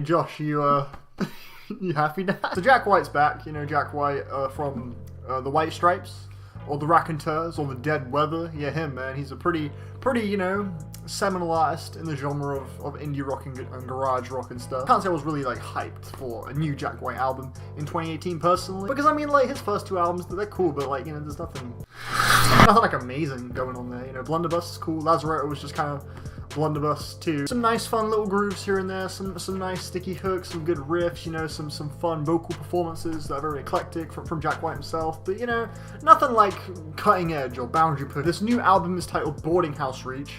Josh, you you happy now? So Jack White's back, you know, Jack White from the White Stripes, or the Raconteurs, or the Dead Weather. Yeah, him, man. He's a pretty, you know, seminal artist in the genre of indie rock and garage rock and stuff. Can't say I was really, like, hyped for a new Jack White album in 2018, personally. Because, I mean, like, his first two albums, they're cool, but, like, you know, there's nothing, like, amazing going on there. You know, Blunderbuss is cool. Lazaretto was just kind of blunderbuss too. Some nice fun little grooves here and there, some nice sticky hooks, some good riffs, you know, some fun vocal performances that are very eclectic from Jack White himself, but you know, nothing like cutting edge or boundary push. This new album is titled Boarding House Reach,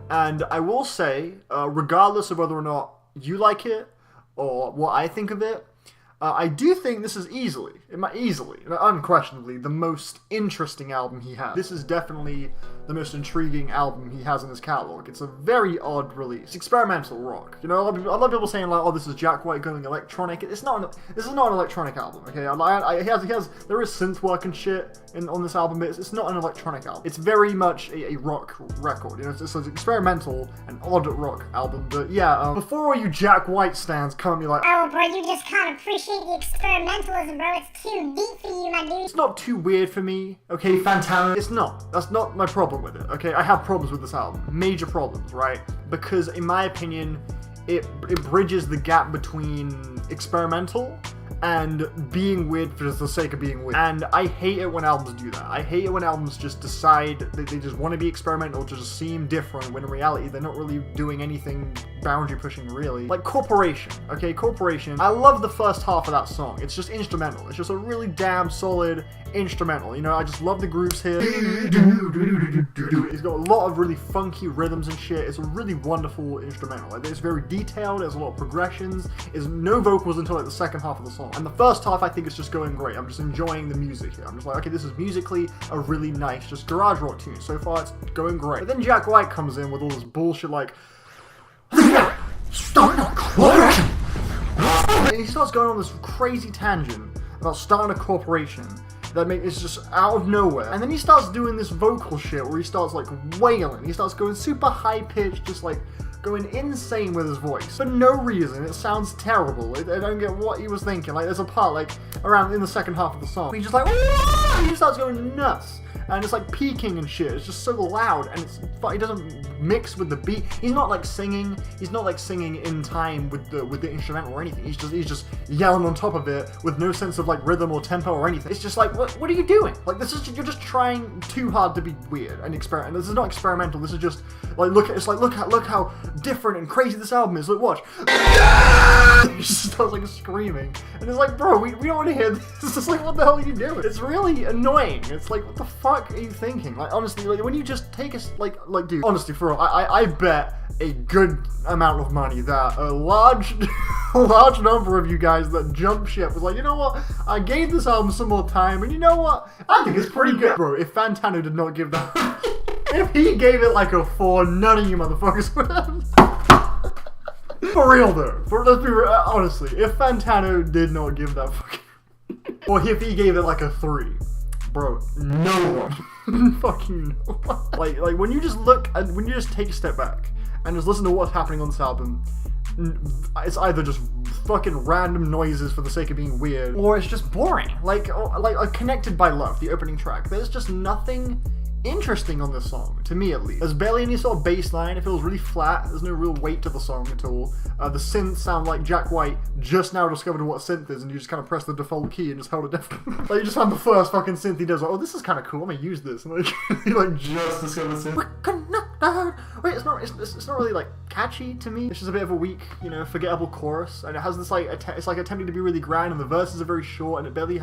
and I will say, regardless of whether or not you like it or what I think of it, I do think this is easily, unquestionably, the most interesting album he has. This is definitely the most intriguing album he has in his catalog. It's a very odd release. It's experimental rock. You know, a lot of people saying like, "Oh, this is Jack White going electronic." It's not. This is not an electronic album. Okay, there is synth work and shit on this album, but it's not an electronic album. It's very much a rock record. You know, it's an experimental and odd rock album. But yeah, before all you Jack White stands come at me like, "Oh, bro, you just can't appreciate the experimentalism, bro. It's too deep for you, my dude." It's not too weird for me, okay, Fantano? It's not. That's not my problem with it, okay? I have problems with this album. Major problems, right? Because, in my opinion, it bridges the gap between experimental and being weird for just the sake of being weird. And I hate it when albums do that. I hate it when albums just decide that they just want to be experimental, to just seem different, when in reality they're not really doing anything boundary pushing, really. Like Corporation, okay? Corporation. I love the first half of that song. It's just instrumental. It's just a really damn solid instrumental. You know, I just love the grooves here. It's got a lot of really funky rhythms and shit. It's a really wonderful instrumental. Like, it's very detailed. There's a lot of progressions. There's no vocals until like the second half of the song. And the first half, I think, is just going great. I'm just enjoying the music here. I'm just like, okay, this is musically a really nice, just garage rock tune. So far, it's going great. But then Jack White comes in with all this bullshit like, starting a corporation. And he starts going on this crazy tangent about starting a corporation that it's just out of nowhere. And then he starts doing this vocal shit where he starts like wailing. He starts going super high pitched, just like going insane with his voice for no reason. It sounds terrible. I don't get what he was thinking. Like, there's a part like around in the second half of the song, he's just like, "Whoa!" He starts going nuts. And it's like peaking and shit. It's just so loud, and he doesn't mix with the beat. He's not like singing. He's not like singing in time with the instrumental or anything. He's just yelling on top of it with no sense of like rhythm or tempo or anything. It's just like, what are you doing? Like, you're just trying too hard to be weird and experiment. This is not experimental. This is just like, look how different and crazy this album is. Look, watch. He just starts like screaming, and it's like, bro, we don't want to hear this. It's just like, what the hell are you doing? It's really annoying. It's like, what the fuck are you thinking? Like, honestly, like, when you just take a like dude, honestly, for real, I bet a good amount of money that a large number of you guys that jump ship was like, you know what, I gave this album some more time, and you know what, I think it's pretty good. Bro, if Fantano did not give that if he gave it like a 4, none of you motherfuckers would have. For real though, let's be real, honestly, if Fantano did not give that fucking or if he gave it like a 3, bro, no one fucking no one. Like when you just when you just take a step back and just listen to what's happening on this album, it's either just fucking random noises for the sake of being weird, or it's just boring. Like Connected by Love, the opening track. There's just nothing interesting on this song, to me at least. There's barely any sort of bass line. It feels really flat. There's no real weight to the song at all. The synths sound like Jack White just now discovered what synth is, and you just kind of press the default key and just held it down. Like, you just found the first fucking synth he does. Like, oh, this is kind of cool. I'm gonna use this. And like, he like just discovered the synth. We're connected. Wait, it's not really like catchy to me. It's just a bit of a weak, you know, forgettable chorus, and it has this like it's like attempting to be really grand, and the verses are very short, and it barely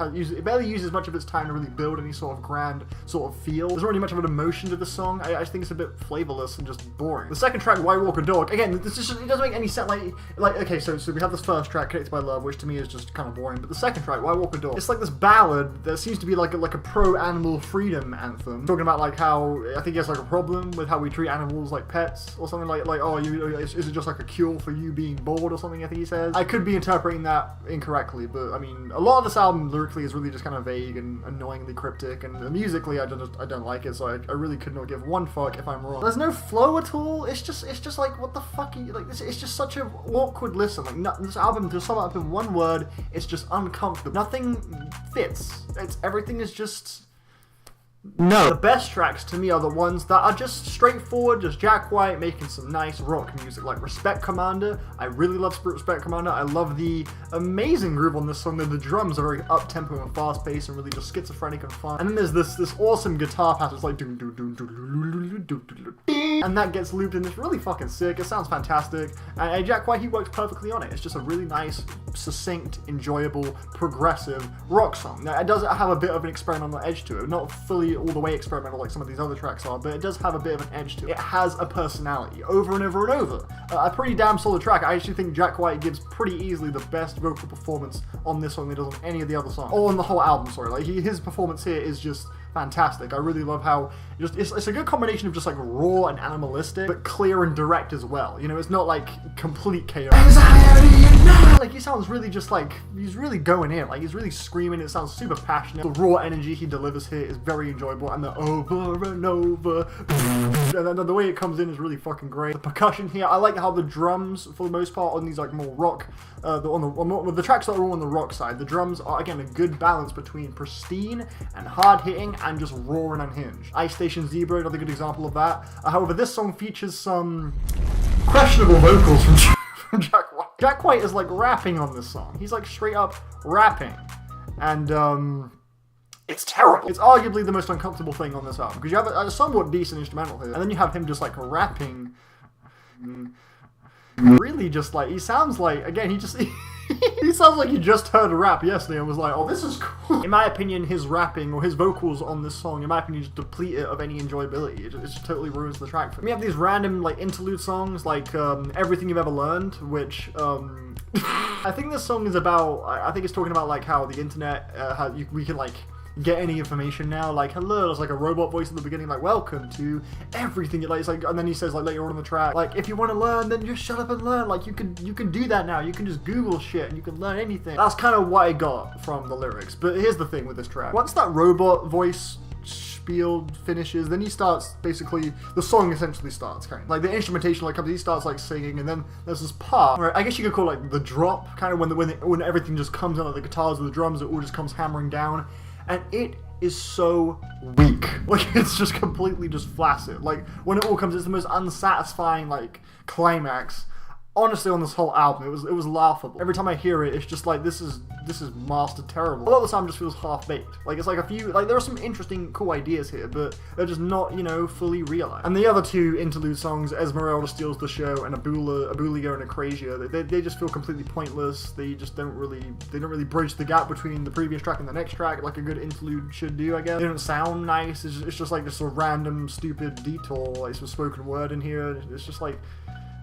uses much of its time to really build any sort of grand sort of feel. There's not really much of an emotion to the song. I think it's a bit flavorless and just boring. The second track, Why Walk a Dog, again, this is just, it doesn't make any sense. Like okay, so we have this first track, Connected by Love, which to me is just kind of boring, but the second track, Why Walk a Dog, it's like this ballad that seems to be like a pro-animal freedom anthem, talking about like how, I think he has like a problem with how we treat treat animals like pets or something like oh, is it just like a cure for you being bored or something? I think he says. I could be interpreting that incorrectly, but I mean, a lot of this album lyrically is really just kind of vague and annoyingly cryptic, and musically I don't like it, so I really could not give one fuck if I'm wrong. There's no flow at all. It's just like, what the fuck are you, like, this? It's just such an awkward listen. Like, this album, to sum it up in one word, it's just uncomfortable. Nothing fits. Everything is just... No. The best tracks to me are the ones that are just straightforward, just Jack White making some nice rock music, like Respect Commander. I really love Respect Commander. I love the amazing groove on this song. The drums are very up-tempo and fast-paced and really just schizophrenic and fun. And then there's this awesome guitar pattern. It's like and that gets looped in. It's really fucking sick. It sounds fantastic. And Jack White, he works perfectly on it. It's just a really nice, succinct, enjoyable, progressive rock song. Now, it does have a bit of an experimental edge to it. Not fully all the way experimental like some of these other tracks are, but it does have a bit of an edge to it. It has a personality over and over and over. A pretty damn solid track. I actually think Jack White gives pretty easily the best vocal performance on this song than he does on any of the other songs. Or on the whole album, sorry. Like, his performance here is just fantastic. I really love how it's a good combination of just like raw and animalistic, but clear and direct as well. You know, it's not like complete chaos. Like, he sounds really just like, he's really going in. Like, he's really screaming. It sounds super passionate. The raw energy he delivers here is very enjoyable, and the over and over, and then the way it comes in is really fucking great. The percussion here, I like how the drums, for the most part, on these like more rock, on the tracks that are all on the rock side, the drums are again a good balance between pristine and hard hitting and just raw and unhinged. Ice Station Zebra, another good example of that. However, this song features some questionable vocals from Jack White. Jack White is like rapping on this song. He's like straight up rapping. And it's terrible. It's arguably the most uncomfortable thing on this album, because you have a somewhat decent instrumental here, and then you have him just like rapping. Really just like, he sounds like, again, he sounds like he just heard rap yesterday and was like, oh, this is cool. In my opinion, his rapping or his vocals on this song, in my opinion, just deplete it of any enjoyability. It just totally ruins the track for me. We have these random like interlude songs like Everything You've Ever Learned, which I think this song is about, I think it's talking about like how the internet, we can like get any information now, like, hello, there's like a robot voice at the beginning, like, welcome to everything. Like, it's like, and then he says like later on in the track, like, if you want to learn, then just shut up and learn. Like, you can do that now. You can just Google shit and you can learn anything. That's kind of what I got from the lyrics. But here's the thing with this track: once that robot voice spiel finishes, then he starts, basically the song essentially starts, kind of like the instrumentation like comes, he starts like singing, and then there's this part where I guess you could call it like the drop, kind of when everything just comes out, like the guitars or the drums, it all just comes hammering down. And it is so weak. Like, it's just completely just flaccid. Like, when it all comes, it's the most unsatisfying, like, climax, honestly, on this whole album. It was laughable. Every time I hear it, it's just like, this is mastered terrible. A lot of the time it just feels half-baked. Like, it's like there are some interesting, cool ideas here, but they're just not, you know, fully realized. And the other two interlude songs, Esmeralda Steals the Show and Abulia and Acrasia, they just feel completely pointless. They just don't really bridge the gap between the previous track and the next track like a good interlude should do, I guess. They don't sound nice. It's just like this sort of random, stupid detour, like some spoken word in here. It's just like,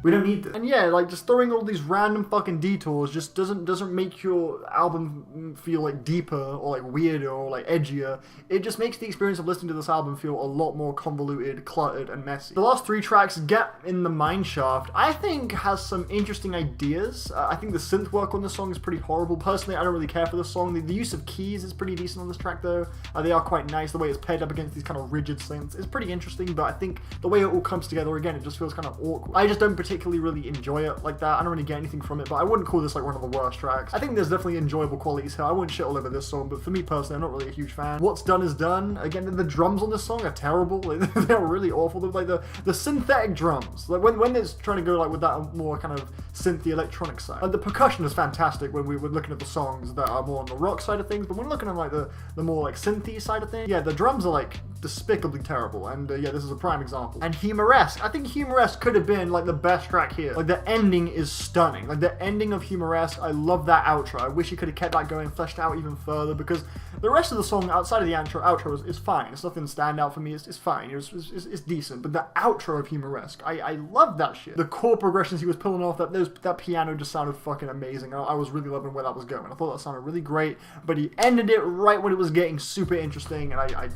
we don't need this. And yeah, like, just throwing all these random fucking detours just doesn't make your album feel like deeper or like weirder or like edgier. It just makes the experience of listening to this album feel a lot more convoluted, cluttered, and messy. The last three tracks, Get in the Mineshaft, I think has some interesting ideas. I think the synth work on this song is pretty horrible. Personally, I don't really care for this song. The use of keys is pretty decent on this track though. They are quite nice. The way it's paired up against these kind of rigid synths is pretty interesting, but I think the way it all comes together, again, it just feels kind of awkward. I just don't particularly really enjoy it like that. I don't really get anything from it, but I wouldn't call this like one of the worst tracks. I think there's definitely enjoyable qualities here. I wouldn't shit all over this song, but for me personally, I'm not really a huge fan. What's Done is Done. Again, the drums on this song are terrible. Like, they're really awful. They're like the synthetic drums. Like when it's trying to go like with that more kind of synthy electronic side. Like, the percussion is fantastic when we were looking at the songs that are more on the rock side of things, but when looking at like the more like synthy side of things, yeah, the drums are like despicably terrible, and yeah, this is a prime example. And Humoresque, I think Humoresque could have been like the best track here. Like, the ending is stunning. Like, the ending of Humoresque, I love that outro. I wish he could have kept that going, fleshed out even further, because the rest of the song outside of the outro is fine. It's nothing standout for me. It's fine. It's decent. But the outro of Humoresque, I love that shit. The chord progressions he was pulling off, that piano just sounded fucking amazing. I was really loving where that was going. I thought that sounded really great, but he ended it right when it was getting super interesting, and I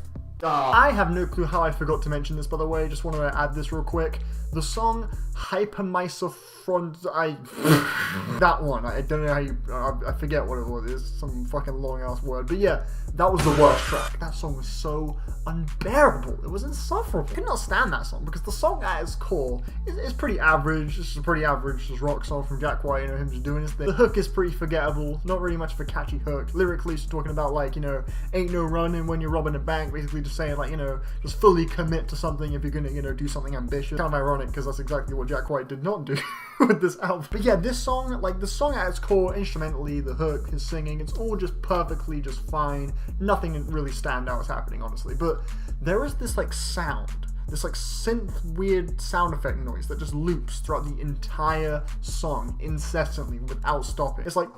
I have no clue how I forgot to mention this, by the way. Just want to add this real quick. The song Hypermisophoniac, that one. I don't know how you, I forget what it was. It's some fucking long ass word. But yeah, that was the worst track. That song was so unbearable. It was insufferable. I could not stand that song because the song at its core is pretty average. It's just a pretty average just rock song from Jack White, you know, him just doing his thing. The hook is pretty forgettable. Not really much of a catchy hook. Lyrically, it's talking about like, you know, ain't no running when you're robbing a bank. Basically just saying like, you know, just fully commit to something if you're gonna, you know, do something ambitious. Kind of ironic because that's exactly what Jack White did not do with this album. But yeah, this song, like the song at its core, instrumentally, the hook, his singing, it's all just perfectly just fine. Nothing really standout is happening, honestly. But there is this like sound, this like synth weird sound effect noise that just loops throughout the entire song incessantly without stopping. It's like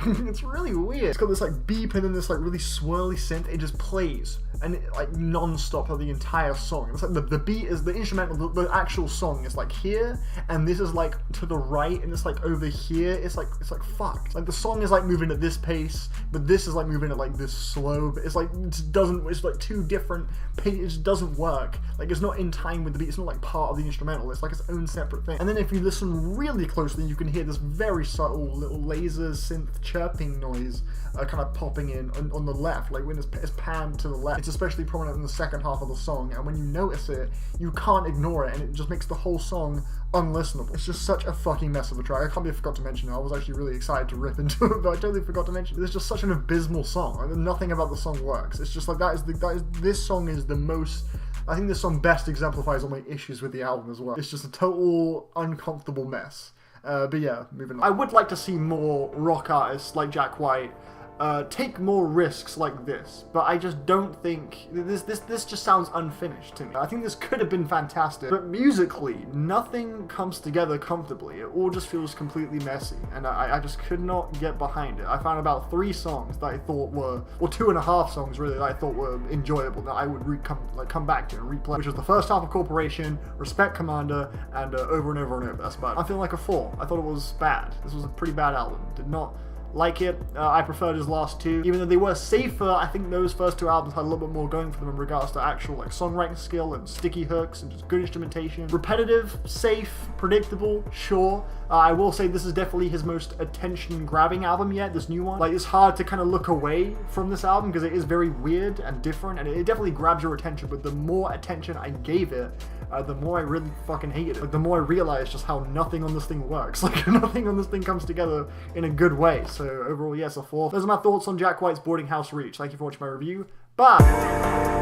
it's really weird. It's got this like beep and then this like really swirly synth. It just plays and it, like non-stop for the entire song. It's like the beat is the instrumental, the actual song is like here, and this is like to the right, and it's like over here. It's like fucked. Like the song is like moving at this pace, but this is like moving at like this slow. But it's like it's like two different pace. It just doesn't work. Like it's not in time with the beat. It's not like part of the instrumental. It's like its own separate thing. And then if you listen really closely, you can hear this very subtle little laser synth chirping noise kind of popping in on the left, like when it's panned to the left. It's especially prominent in the second half of the song, and when you notice it, you can't ignore it, and it just makes the whole song unlistenable. It's just such a fucking mess of a track. I can't believe I forgot to mention it. I was actually really excited to rip into it, but I totally forgot to mention it. It's just such an abysmal song. Like, nothing about the song works. It's just like this song is the most. I think this song best exemplifies all my issues with the album as well. It's just a total uncomfortable mess. But yeah, moving on. I would like to see more rock artists like Jack White take more risks like this, but I just don't think this just sounds unfinished to me. I think this could have been fantastic, but musically nothing comes together comfortably. It all just feels completely messy, and I just could not get behind it. I found about 3 songs that I thought were, or 2.5 songs really, that I thought were enjoyable, that I would come back to and replay, which was the first half of Corporation, Respect Commander, and Over and Over and Over. That's bad. I'm feeling like a 4. I thought it was bad. This was a pretty bad album. Did not like it. I preferred his last 2. Even though they were safer, I think those first 2 albums had a little bit more going for them in regards to actual like songwriting skill and sticky hooks and just good instrumentation. Repetitive, safe, predictable, sure. I will say this is definitely his most attention-grabbing album yet, this new one. Like, it's hard to kind of look away from this album because it is very weird and different, and it definitely grabs your attention, but the more attention I gave it, the more I really fucking hated it. Like, the more I realized just how nothing on this thing works. Like, nothing on this thing comes together in a good way. So overall, yes, a 4. Those are my thoughts on Jack White's Boarding House Reach. Thank you for watching my review. Bye!